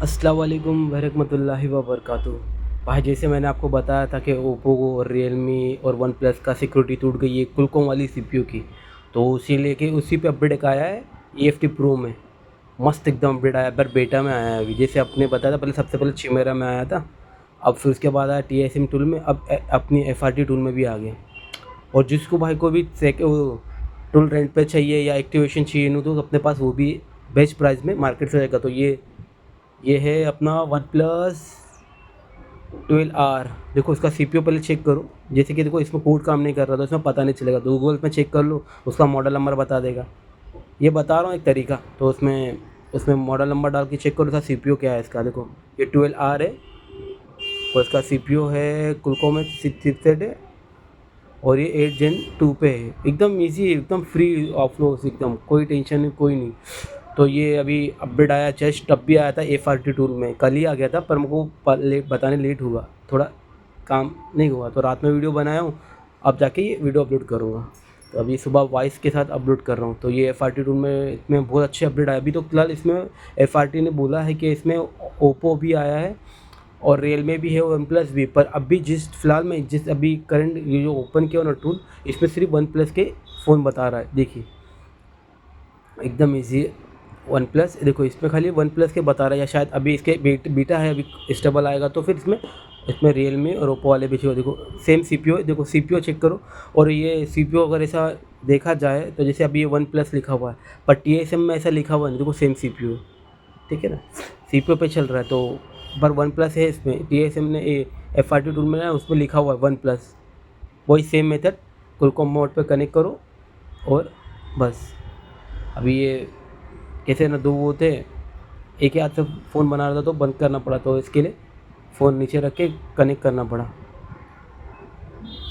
अस्सलाम वालेकुम वरहमतुल्लाहि व बरकातुहू। भाई जैसे मैंने आपको बताया था कि ओप्पो और रियलमी और वन प्लस का सिक्योरिटी टूट गई है क्वालकॉम वाली सीपीयू की, तो उसी लेके उसी पे अपडेट एक आया है ईएफटी प्रो में। मस्त एकदम अपडेट आया है, पर बेटा में आया है अभी। जैसे आपने बताया था पहले, सबसे पहले चिमेरा में आया था, अब फिर उसके बाद आया टीएसएम टूल में, अब अपनी एफआरटी टूल में भी आ गया। और जिसको भाई को भी टूल रेंट पे चाहिए या एक्टिवेशन चाहिए नहीं, तो अपने पास वो भी बेस्ट प्राइस में मार्केट से रहेगा। तो ये है अपना वन प्लस 12R। देखो इसका सीपीयू पहले चेक करो। जैसे कि देखो इसमें कोड काम नहीं कर रहा था, इसमें पता नहीं चलेगा, तो गूगल में चेक कर लो, उसका मॉडल नंबर बता देगा। ये बता रहा हूँ एक तरीका। तो उसमें उसमें मॉडल नंबर डाल के चेक करो इसका सीपीयू क्या है इसका। देखो ये 12R है और इसका सीपीयू है क्वालकॉम में चिपसेट है, और ये 8 Gen 2 पे है। एकदम ईजी, एकदम फ्री ऑफ लोस, एकदम कोई टेंशन नहीं, कोई नहीं। तो ये अभी अपडेट आया, जस्ट अब भी आया था एफआरटी टूल में, कल ही आ गया था, पर मुझको बताने लेट हुआ, थोड़ा काम नहीं हुआ, तो रात में वीडियो बनाया हूँ, अब जाके ये वीडियो अपलोड करूँगा। तो अभी सुबह वॉइस के साथ अपलोड कर रहा हूँ। तो ये एफआरटी टूल में इसमें बहुत अच्छे अपडेट आया। अभी तो फिलहाल इसमें एफआरटी ने बोला है कि इसमें ओप्पो भी आया है और रियलमी भी है और वन प्लस भी। पर अभी फ़िलहाल में जिस अभी करंट ये जो ओपन किया ना टूल, इसमें सिर्फ वन प्लस के फ़ोन बता रहा है। देखिए एकदम ईजी। वन प्लस देखो, इसमें खाली वन प्लस के बता रहा है, या शायद अभी इसके बीटा है, अभी स्टेबल आएगा तो फिर इसमें इसमें रियलमी और ओप्पो वाले भी चाहिए। देखो सेम सीपीयू है, देखो सीपीयू चेक करो। और ये सीपीयू अगर ऐसा देखा जाए तो जैसे अभी ये वन प्लस लिखा हुआ है, पर टीएसएम में ऐसा लिखा हुआ नहीं। देखो सेम सीपीयू है, ठीक है ना, सीपीयू पे चल रहा है। तो पर वन प्लस है इसमें, टीएसएम ने एफआरटी टूल में ना उसमें लिखा हुआ है वन प्लस। वही सेम मेथड क्वालकॉम मोड पे कनेक्ट करो और बस। अभी ये कैसे ना, दो वो थे, एक ही हाथ से फ़ोन बना रहा था तो बंद करना पड़ा, तो इसके लिए फ़ोन नीचे रख के कनेक्ट करना पड़ा।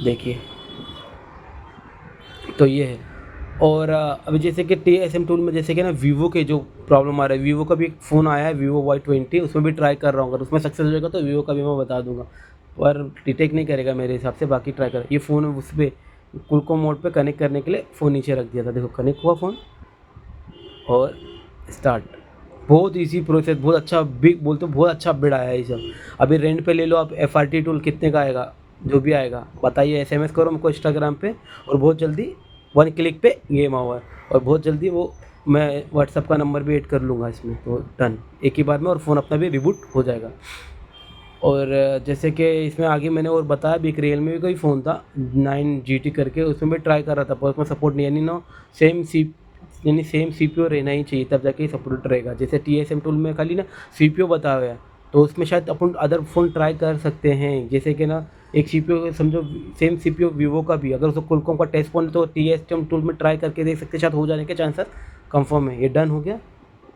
देखिए तो ये है। और अभी जैसे कि टीएसएम टूल में जैसे कि ना वीवो के जो प्रॉब्लम आ रहा है, वीवो का भी एक फ़ोन आया है वीवो Y20, उसमें भी ट्राई कर रहा हूँ। अगर उसमें सक्सेस हो जाएगा तो वीवो का भी मैं बता दूंगा, पर डिटेक्ट नहीं करेगा मेरे हिसाब से। बाकी ट्राई कर, ये फ़ोन उस पर क्वालकॉम मोड पे कनेक्ट करने के लिए फ़ोन नीचे रख दिया था। देखो कनेक्ट हुआ फ़ोन और स्टार्ट। बहुत इजी प्रोसेस, बहुत अच्छा, बिग बोलते बहुत अच्छा अपडेट आया है ये सब। अभी रेंट पे ले लो आप एफआरटी टूल, कितने का आएगा, जो भी आएगा बताइए, एसएमएस करो हमको इंस्टाग्राम पे, और बहुत जल्दी वन क्लिक पे गेम हुआ है। और बहुत जल्दी वो मैं व्हाट्सअप का नंबर भी ऐड कर लूँगा इसमें, तो डन एक ही बार में, और फ़ोन अपना भी रिबूट हो जाएगा। और जैसे कि इसमें आगे मैंने और बताया भी, एक रियलमी का ही फ़ोन था 9GT करके, उसमें भी ट्राई कर रहा था, पर उसमें सपोर्ट नहीं, यानी ना सेम सी यानी सेम सीपीयू रहना ही चाहिए, तब जाके सपोर्ट रहेगा। जैसे टीएसएम टूल में खाली ना सीपीयू बता हुआ है, तो उसमें शायद अपन अदर फ़ोन ट्राई कर सकते हैं। जैसे कि ना एक सीपीयू समझो, सेम सीपीयू वीवो का भी, अगर उसको क्वालकॉम का टेस्ट फ़ोन है तो टीएसएम टूल में ट्राई करके देख सकते हैं, शायद हो जाने के चांसेस कंफर्म है। ये डन हो गया,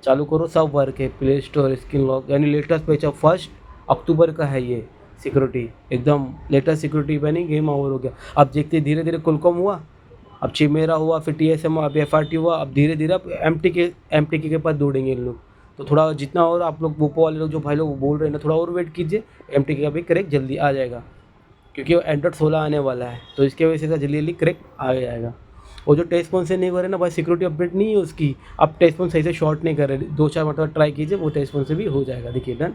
चालू करो, सब वर्क है, प्ले स्टोर, स्क्रीन लॉक, यानी लेटेस्ट पैच ऑफ 1 अक्टूबर का है ये सिक्योरिटी, एकदम लेटेस्ट सिक्योरिटी बनी, गेम ओवर हो गया। अब देखते धीरे धीरे क्वालकॉम हुआ, अब चिमेरा हुआ, फिर टीएसएम हुआ, अब एफआरटी हुआ, अब धीरे धीरे अब एमटीके के पास दौड़ेंगे इन लोग। तो थोड़ा जितना और आप लोग ओप्पो वाले लोग जो भाई लोग बोल रहे हैं ना, थोड़ा और वेट कीजिए, एमटीके का भी क्रैक जल्दी आ जाएगा, क्योंकि वो एंड्रॉइड 16 आने वाला है, तो इसके वजह से जल्दी जल्दी क्रैक आ जाएगा। और जो टेस्ट फोन से नहीं कर रहे ना भाई, सिक्योरिटी अपडेट नहीं है उसकी, अब टेस्ट फोन सही से शॉर्ट नहीं कर रहे, 2-4 मतलब ट्राई कीजिए, वो टेस्ट फोन से भी हो जाएगा। देखिए डन,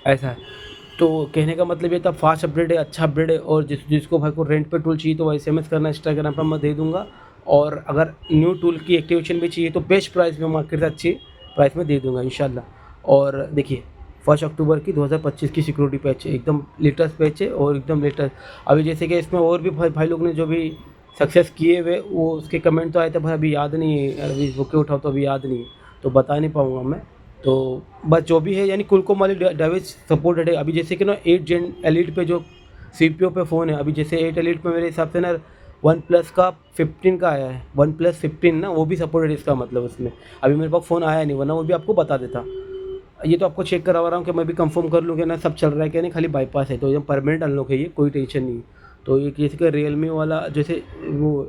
ऐसा है। तो कहने का मतलब ये था, फास्ट अपडेट है, अच्छा अपडेट है। और जिसको भाई को रेंट पे टूल चाहिए तो एसएमएस करना, इंस्टाग्राम पर मैं दे दूंगा। और अगर न्यू टूल की एक्टिवेशन भी चाहिए तो बेस्ट प्राइस में, मार्केट से अच्छी प्राइस में दे दूंगा इंशाल्लाह। और देखिए 1 अक्टूबर की 2025 की सिक्योरिटी पैच है, एकदम लेटेस्ट पैच है और एकदम लेटेस्ट। अभी जैसे कि इसमें और भी भाई लोग ने जो भी सक्सेस किए हुए, वो उसके कमेंट तो आए थे भाई, अभी याद नहीं है, अभी बुके उठाओ तो अभी याद नहीं है, तो बता नहीं पाऊँगा मैं। तो बस जो भी है, यानी क्वालकॉम वाली डिवाइस सपोर्टेड है। अभी जैसे कि ना 8 Gen एलीट पे जो सीपीयू पे फ़ोन है, अभी जैसे 8 एलीट में मेरे हिसाब से ना वन प्लस का 15 का आया है, वन प्लस 15 ना, वो भी सपोर्टेड है इसका मतलब उसमें। अभी मेरे पास फ़ोन आया नहीं, वरना वो भी आपको बता देता। ये तो आपको चेक करवा रहा हूँ कि मैं भी कंफर्म कर लूँ कि ना सब चल रहा है कि नहीं, खाली बाईपास है, तो एकदम परमानेंट अनलॉक है ये, कोई टेंशन नहीं। तो ये जैसे कि रियलमी वाला जैसे वो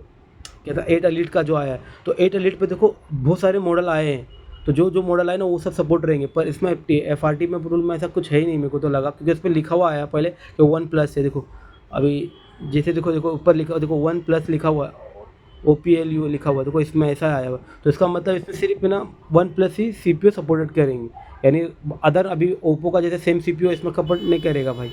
क्या था 8 एलीट का जो आया है, तो 8 एलीट पे देखो बहुत सारे मॉडल आए हैं, तो जो जो मॉडल आए ना वो सब सपोर्ट रहेंगे। पर इसमें एफआरटी में रूल में ऐसा कुछ है ही नहीं, मेरे को तो लगा, क्योंकि इस पर लिखा हुआ आया पहले कि वन प्लस है। देखो अभी जैसे देखो ऊपर लिखा, देखो वन प्लस लिखा हुआ है, OPLU लिखा हुआ है, देखो इसमें ऐसा आया हुआ है। तो इसका मतलब इसमें सिर्फ ना वन प्लस ही CPU सपोर्टेड करेंगे, यानी अदर अभी ओप्पो का जैसे सेम CPU इसमें सपोर्ट नहीं करेगा भाई।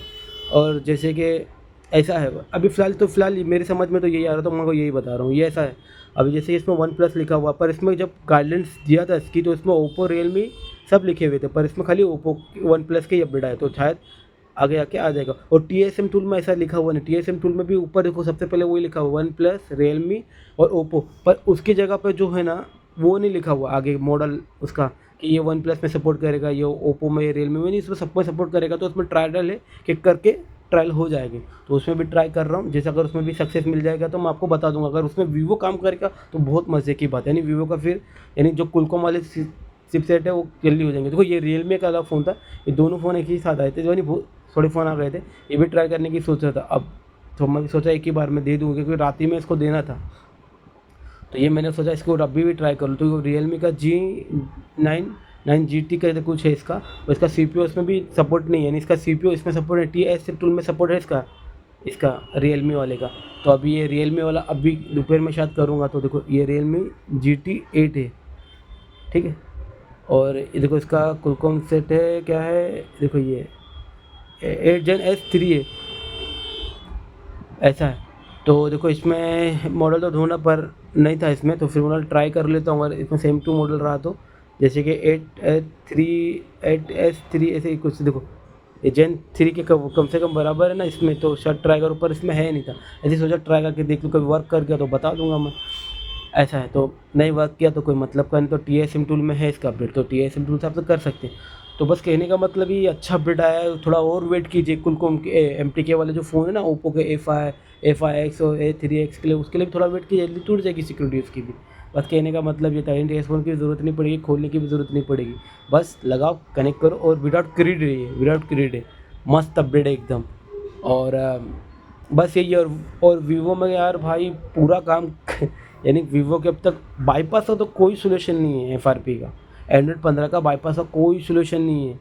और जैसे कि ऐसा है अभी फ़िलहाल मेरी समझ में तो यही आ रहा, तो मैं को यही बता रहा हूँ, ये ऐसा है। अभी जैसे इसमें वन प्लस लिखा हुआ, पर इसमें जब गाइडलाइंस दिया था इसकी तो इसमें ओप्पो, रियलमी सब लिखे हुए थे, पर इसमें खाली ओप्पो वन प्लस के ही अपडेट आए, तो शायद आगे आके आ जाएगा। और TSM टूल में ऐसा लिखा हुआ नहीं, TSM टूल में भी ऊपर देखो सबसे पहले वही लिखा हुआ वन प्लस, रियलमी और ओप्पो, पर उसकी जगह पर जो है ना वो नहीं लिखा हुआ आगे मॉडल उसका कि ये वन प्लस में सपोर्ट करेगा, ये ओप्पो में, ये रियलमी में नहीं, इसमें सब में सपोर्ट करेगा। तो उसमें ट्रायल है कि करके ट्रायल हो जाएगी, तो उसमें भी ट्राई कर रहा हूँ। जैसे अगर उसमें भी सक्सेस मिल जाएगा तो मैं आपको बता दूंगा। अगर उसमें वीवो काम करेगा तो बहुत मज़े की बात है, यानी वीवो का फिर यानी जो कुलकॉम वाले चिपसेट है वो जल्दी हो जाएंगे। देखो ये रियलमी का अलग फ़ोन था, ये दोनों फ़ोन एक ही साथ आए थे, जो नहीं बहुत थोड़े फ़ोन आ गए थे, ये भी ट्राई करने की सोच रहा था। अब तो मैं भी सोचा एक ही बार में दे दूँ, क्योंकि रात ही में इसको देना था, तो ये मैंने सोचा इसको अभी भी ट्राई कर लूँ। तो रियलमी का G9 GT करके कुछ है इसका, और इसका CPU इसमें भी सपोर्ट नहीं है, यानी इसका CPU इसमें सपोर्ट है, TSM टूल में सपोर्ट है इसका रियलमी वाले का। तो अभी ये रियलमी वाला अभी दोपहर में शायद करूँगा। तो देखो ये रियलमी GT8 है, ठीक है। और ये देखो इसका कुलकॉम सेट है, क्या है देखो ये 8 Gen S3 है, ऐसा है। तो देखो इसमें मॉडल तो ढूंढा पर नहीं था इसमें, तो फिर मॉडल ट्राई कर लेता हूँ अगर इसमें सेम टू मॉडल रहा तो। जैसे कि 8S3 ऐसे ही कुछ, देखो ये Gen 3 के कम से कम बराबर है ना इसमें, तो शायद ट्राई करूँ, पर इसमें है नहीं था। ऐसे सोचा ट्राई करके देख लूँ, कभी वर्क कर गया तो बता दूंगा मैं, ऐसा है। तो नहीं वर्क किया तो कोई मतलब का नहीं, तो TSM टूल में है इसका अपडेट, तो TSM टूल से आप तो कर सकते हैं। तो बस कहने का मतलब ये अच्छा अपडेट आया है, थोड़ा और वेट कीजिए। कुलकॉम के MTK वाले जो फ़ोन है ना ओप्पो के A5X और A3X के लिए, उसके लिए भी थोड़ा वेट कीजिए, जल्दी टूट जाएगी सिक्योरिटी उसकी भी। बस कहने का मतलब ये था, एंटी फ़ोन की ज़रूरत नहीं पड़ेगी, खोलने की भी ज़रूरत नहीं पड़ेगी, बस लगाओ कनेक्ट करो, और विदाउट क्रीड है, मस्त अपडेट है एकदम। और बस यही है। और वीवो में यार भाई पूरा काम यानी वीवो के अब तक बाईपास का तो कोई सोल्यूशन नहीं है, FRP का एंड्रॉइड 15 का बाईपास का कोई सोल्यूशन नहीं है।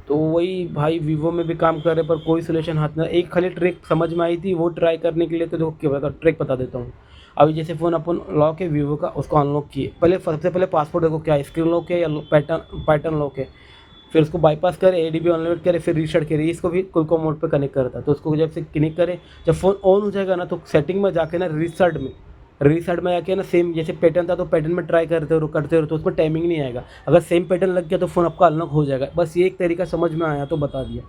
तो वही भाई वीवो में भी काम कर रहे पर कोई सोल्यूशन हाथ में। एक खाली ट्रिक समझ में आई थी, वो ट्राई करने के लिए, तो देखो क्या बता ट्रिक बता देता हूँ। अभी जैसे फ़ोन अपन लॉक है वीवो का, उसको अनलॉक किए, पहले सबसे पहले पासवर्ड देखो क्या है, स्क्रीन लॉक है या पैटर्न लॉक है, फिर उसको बाईपास करे, ADB ऑनलोड करे, फिर रीसेट करे, इसको भी कुलकॉम मोड पे कनेक्ट करता है। तो उसको जब से कनेक्ट करे, जब फ़ोन ऑन हो जाएगा ना, तो सेटिंग में जाके ना रीसेट में आके ना सेम जैसे पैटर्न था तो पैटर्न में ट्राई करते रहो, तो उसमें टाइमिंग नहीं आएगा। अगर सेम पैटर्न लग गया तो फ़ोन आपका अनलॉक हो जाएगा। बस ये एक तरीका समझ में आया तो बता दिया।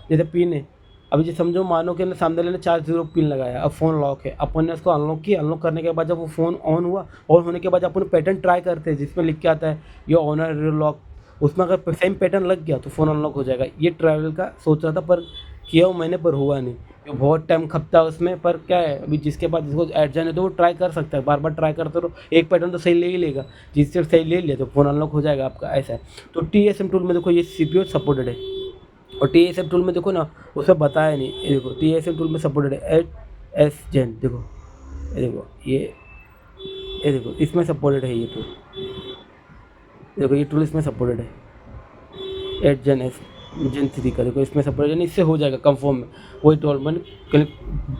जैसे पिन है, अभी जो समझो मानो कि सामने वाले ने 4 0 पिन लगाया, अब फ़ोन लॉक है, अपन ने उसको अनलॉक किया, अनलॉक करने के बाद जब वो फ़ोन ऑन हुआ, ऑन होने के बाद अपन पैटर्न ट्राई करते हैं जिसमें लिख के आता है योर ऑनर लॉक, उसमें अगर सेम पैटर्न लग गया तो फ़ोन अनलॉक हो जाएगा। ये ट्रैवल का सोच रहा था पर किया हूँ मैंने, पर हुआ नहीं, क्योंकि बहुत टाइम खपता है उसमें। पर क्या है अभी जिसके पास जिसको ऐड जाने तो वो ट्राई कर सकता है, बार बार ट्राई करते रहो, एक पैटर्न तो सही ले ही लेगा, जिससे सही ले लिया तो फ़ोन अनलॉक हो जाएगा आपका, ऐसा है। तो TSM टूल में देखो ये CPU सपोर्टेड है, और TSM टूल में देखो ना उसमें बताया नहीं, ये देखो TSM टूल में सपोर्टेड है 8S Gen, देखो ये देखो इसमें सपोर्टेड है, ये टूल देखो, ये टूल इसमें सपोर्टेड है 8 Gen 3 का, देखो इसमें सपोर्ट, इससे हो जाएगा कंफर्म में। वही टोलमन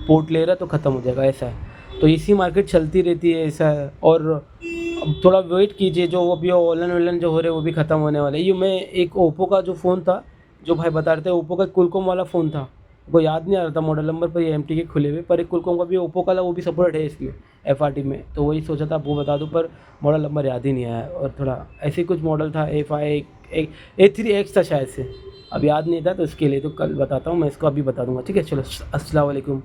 पोर्ट ले रहा है तो ख़त्म हो जाएगा, ऐसा है। तो इसी मार्केट चलती रहती है, ऐसा है। और अब थोड़ा वेट कीजिए, जो अभी ऑनलाइन जो हो रहे हैं वो भी ख़त्म होने वाले। ये मैं एक ओप्पो का जो फ़ोन था, जो भाई बता रहे थे ओप्पो का कुलकॉम वाला फ़ोन था, वो याद नहीं आ रहा था मॉडल नंबर, पर ये MTK खुले हुए, पर एक कुलकॉम का भी ओप्पो का वो भी सपोर्ट है इसमें FRT में, तो वही सोचा था आपको बता दूं, पर मॉडल नंबर याद ही नहीं आया। और थोड़ा ऐसे कुछ मॉडल था, A3X था शायद से, अब याद नहीं था, तो इसके लिए तो कल बताता हूँ मैं, इसको अभी बता दूंगा, ठीक है। चलो अस्सलाम वालेकुम।